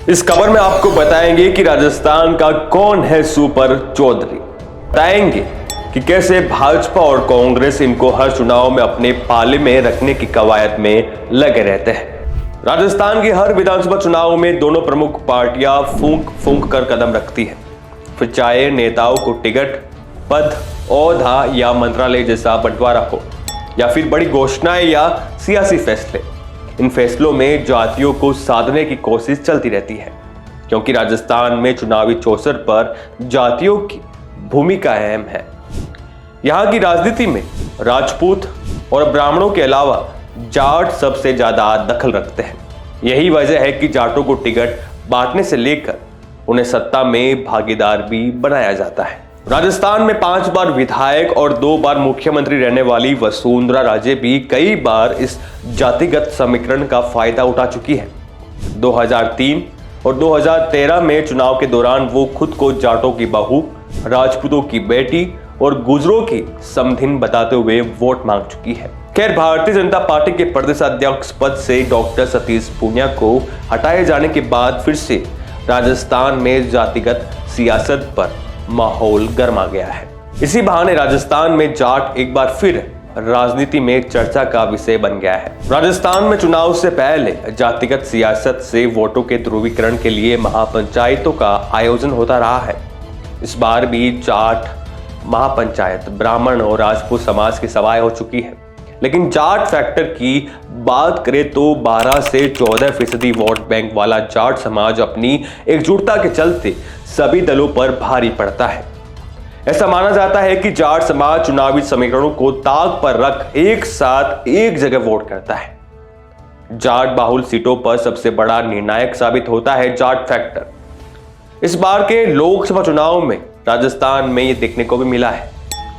इस खबर में आपको बताएंगे कि राजस्थान का कौन है सुपर चौधरी। बताएंगे कि कैसे भाजपा और कांग्रेस इनको हर चुनाव में अपने पाले में रखने की कवायद में लगे रहते हैं। राजस्थान के हर विधानसभा चुनाव में दोनों प्रमुख पार्टियां फूंक फूंक कर कदम रखती है, फिर चाहे नेताओं को टिकट, पद, ओहदा या मंत्रालय जैसा बंटवारा हो, या फिर बड़ी घोषणाएं या सियासी फैसले। इन फैसलों में जातियों को साधने की कोशिश चलती रहती है, क्योंकि राजस्थान में चुनावी चौसर पर जातियों की भूमिका अहम है। यहाँ की राजनीति में राजपूत और ब्राह्मणों के अलावा जाट सबसे ज्यादा दखल रखते हैं। यही वजह है कि जाटों को टिकट बांटने से लेकर उन्हें सत्ता में भागीदार भी बनाया जाता है। राजस्थान में 5 बार विधायक और 2 बार मुख्यमंत्री रहने वाली वसुंधरा राजे भी कई बार इस जातिगत समीकरण का फायदा उठा चुकी है। 2003 और 2013 में चुनाव के दौरान वो खुद को जाटों की बहू, राजपूतों की बेटी और गुजरों की समधिन बताते हुए वोट मांग चुकी है। खैर, भारतीय जनता पार्टी के प्रदेश अध्यक्ष पद से डॉक्टर सतीश पूनिया को हटाए जाने के बाद फिर से राजस्थान में जातिगत सियासत पर माहौल गर्मा गया है। इसी बहाने राजस्थान में जाट एक बार फिर राजनीति में चर्चा का विषय बन गया है। राजस्थान में चुनाव से पहले जातिगत सियासत से वोटों के ध्रुवीकरण के लिए महापंचायतों का आयोजन होता रहा है। इस बार भी जाट महापंचायत ब्राह्मण और राजपूत समाज की सभाएं हो चुकी है, लेकिन जाट फैक्टर की बात करें तो 12 से 14% वोट बैंक वाला जाट समाज अपनी एकजुटता के चलते सभी दलों पर भारी पड़ता है। ऐसा माना जाता है कि जाट समाज चुनावी समीकरणों को ताक पर रख एक साथ एक जगह वोट करता है। जाट बाहुल सीटों पर सबसे बड़ा निर्णायक साबित होता है जाट फैक्टर। इस बार के लोकसभा चुनाव में राजस्थान में यह देखने को भी मिला है,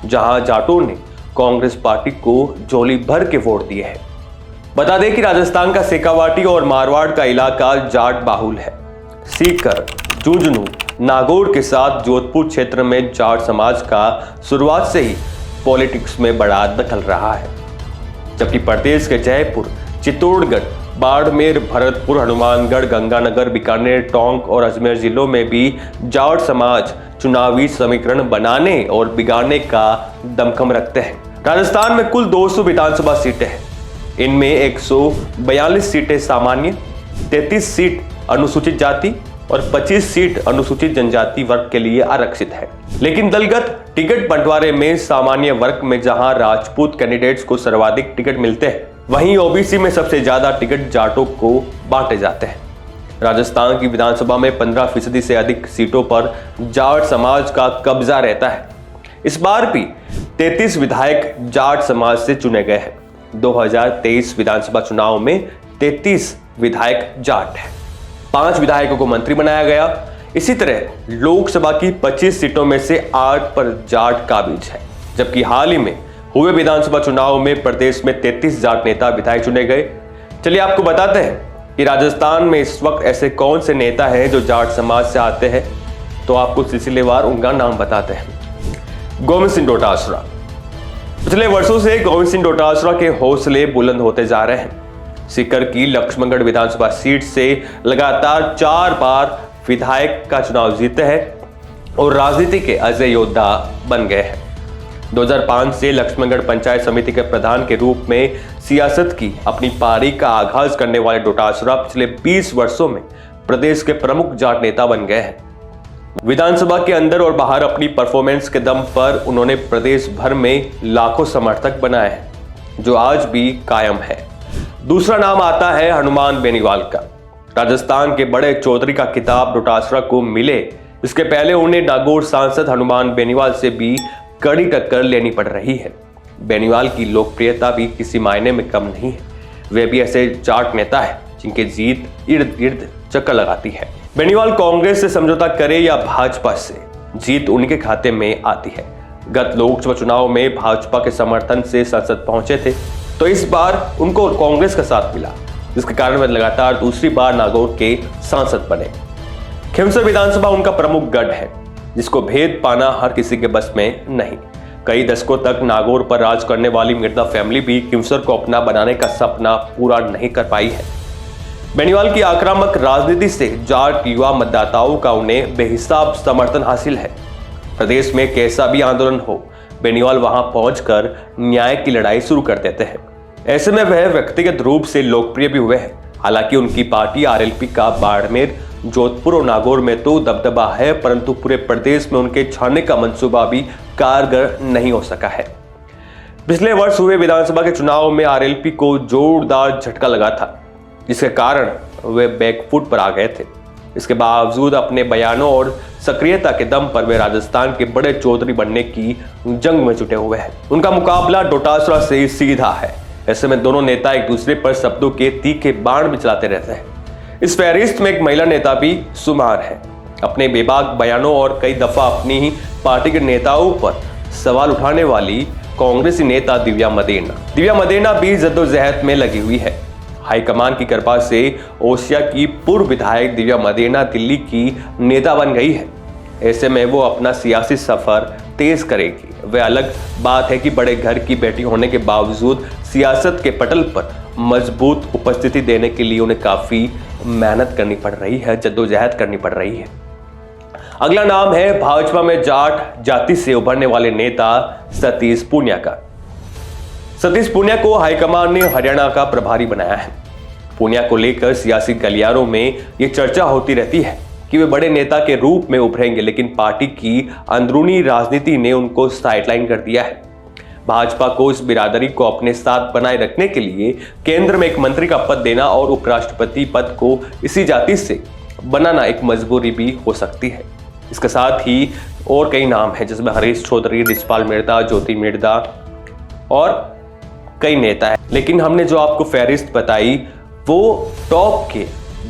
जहां जाटों ने कांग्रेस पार्टी को झोली भर के वोट दिए हैं। बता दें कि राजस्थान का शेखावाटी और मारवाड़ का इलाका जाट बाहुल है। सीकर, झुंझुनू, नागौर के साथ जोधपुर क्षेत्र में जाट समाज का शुरुआत से ही पॉलिटिक्स में बड़ा दखल रहा है, जबकि प्रदेश के जयपुर, चित्तौड़गढ़, बाड़मेर, भरतपुर, हनुमानगढ़, गंगानगर, बीकानेर, टोंक और अजमेर जिलों में भी जाट समाज चुनावी समीकरण बनाने और बिगाड़ने का दमखम रखते हैं। राजस्थान में कुल 200 विधानसभा सीटें हैं। इनमें 142 सीटें सामान्य, 33 सीट अनुसूचित जाति और 25 सीट अनुसूचित जनजाति वर्ग के लिए आरक्षित है। लेकिन दलगत टिकट बंटवारे में सामान्य वर्ग में जहां राजपूत कैंडिडेट्स को सर्वाधिक टिकट मिलते हैं, वहीं ओबीसी में सबसे ज्यादा टिकट जाटों को बांटे जाते हैं। राजस्थान की विधानसभा में 15% से अधिक सीटों पर जाट समाज का कब्जा रहता है। इस बार भी 33 विधायक जाट समाज से चुने गए हैं। 2023 विधानसभा चुनाव में 33 विधायक जाट हैं। 5 विधायकों को मंत्री बनाया गया। इसी तरह लोकसभा की 25 सीटों में से 8 पर जाट काबिज है, जबकि हाल ही में हुए विधानसभा चुनाव में प्रदेश में 33 जाट नेता विधायक चुने गए। चलिए आपको बताते हैं कि राजस्थान में इस वक्त ऐसे कौन से नेता हैं जो जाट समाज से आते हैं, तो आपको सिलसिलेवार उनका नाम बताते हैं। गोविंद सिंह डोटासरा। पिछले वर्षों से गोविंद सिंह डोटासरा के हौसले बुलंद होते जा रहे हैं। सीकर की लक्ष्मणगढ़ विधानसभा सीट से लगातार 4 बार विधायक का चुनाव जीते हैं और राजनीति के अजय योद्धा बन गए हैं। 2005 से लक्ष्मणगढ़ पंचायत समिति के प्रधान के रूप में सियासत की अपनी पारी का आगाज करने वाले डोटासरा पिछले 20 वर्षों में प्रदेश के प्रमुख जाट नेता बन गए हैं। विधानसभा के अंदर और बाहर अपनी परफॉर्मेंस के दम पर उन्होंने प्रदेश भर में लाखों समर्थक बनाए हैं, जो आज भी कायम है। दूसरा नाम आता है हनुमान बेनीवाल का। राजस्थान के बड़े चौधरी का खिताब डोटासरा को मिले इसके पहले उन्हें नागौर सांसद हनुमान बेनीवाल से भी कड़ी टक्कर लेनी पड़ रही है। बेनीवाल की लोकप्रियता भी किसी मायने में कम नहीं है। वे भी ऐसे जाट नेता है जिनकी जीत इर्द गिर्द चक्कर लगाती है। बेनीवाल कांग्रेस से समझौता करे या भाजपा से, जीत उनके खाते में आती है। गत लोकसभा चुनाव में भाजपा के समर्थन से संसद पहुंचे थे, तो इस बार उनको कांग्रेस का साथ मिला, जिसके कारण वे लगातार दूसरी बार नागौर के सांसद बने। खिमसर विधानसभा उनका प्रमुख गढ़ है, जिसको भेद पाना हर किसी के बस में नहीं। कई दशकों तक नागौर पर राज करने वाली मिर्जा फैमिली भी खिमसर को अपना बनाने का सपना पूरा नहीं कर पाई है। बेनीवाल की आक्रामक राजनीति से जाट युवा मतदाताओं का उन्हें बेहिसाब समर्थन हासिल है। प्रदेश में कैसा भी आंदोलन हो, बेनीवाल वहां पहुंचकर न्याय की लड़ाई शुरू कर देते हैं। ऐसे में वह व्यक्तिगत रूप से लोकप्रिय भी हुए हैं। हालांकि उनकी पार्टी आरएलपी का बाड़मेर, जोधपुर और नागौर में तो दबदबा है, परंतु पूरे प्रदेश में उनके छाने का मंसूबा भी कारगर नहीं हो सका है। पिछले वर्ष हुए विधानसभा के चुनाव में आरएलपी को जोरदार झटका लगा था, जिसके कारण वे बैकफुट पर आ गए थे। इसके बावजूद अपने बयानों और सक्रियता के दम पर वे राजस्थान के बड़े चौधरी बनने की जंग में जुटे हुए हैं। उनका मुकाबला डोटासरा से सीधा है। ऐसे में दोनों नेता एक दूसरे पर शब्दों के तीखे बाण भी चलाते रहते हैं। इस फहरिस्त में एक महिला नेता भी शुमार है। अपने बेबाक बयानों और कई दफा अपनी ही पार्टी के नेताओं पर सवाल उठाने वाली कांग्रेसी नेता दिव्या मदेना भी जद्दोजहद में लगी हुई है। हाईकमान की कृपा से ओसिया की पूर्व विधायक दिव्या मदेना दिल्ली की नेता बन गई है। ऐसे में वो अपना सियासी सफर तेज करेगी। वह अलग बात है कि बड़े घर की बेटी होने के बावजूद सियासत के पटल पर मजबूत उपस्थिति देने के लिए उन्हें काफी मेहनत करनी पड़ रही है, जद्दोजहद करनी पड़ रही है। अगला नाम है भाजपा में जाट जाति से उभरने वाले नेता सतीश पूनिया का। सतीश पूनिया को हाईकमान ने हरियाणा का प्रभारी बनाया है। पूनिया को लेकर सियासी गलियारों में यह चर्चा होती रहती है कि वे बड़े नेता के रूप में उभरेंगे, लेकिन पार्टी की अंदरूनी राजनीति ने उनको साइडलाइन कर दिया है। भाजपा को इस बिरादरी को अपने साथ बनाए रखने के लिए केंद्र में एक मंत्री का पद देना और उपराष्ट्रपति पद को इसी जाति से बनाना एक मजबूरी भी हो सकती है। इसके साथ ही और कई नाम हैं, जिसमें हरीश चौधरी, रिचपाल मिर्दा, ज्योति मिर्दा और कई नेता है। लेकिन हमने जो आपको फहरिस्त बताई वो टॉप के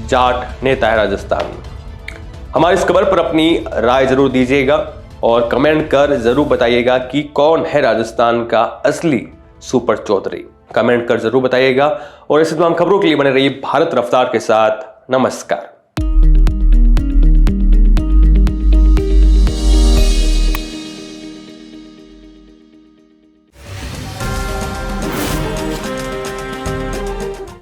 जाट नेता है राजस्थान में। हमारी इस खबर पर अपनी राय जरूर दीजिएगा और कमेंट कर जरूर बताइएगा कि कौन है राजस्थान का असली सुपर चौधरी। कमेंट कर जरूर बताइएगा और ऐसे तमाम खबरों के लिए बने रहिए भारत रफ्तार के साथ। नमस्कार।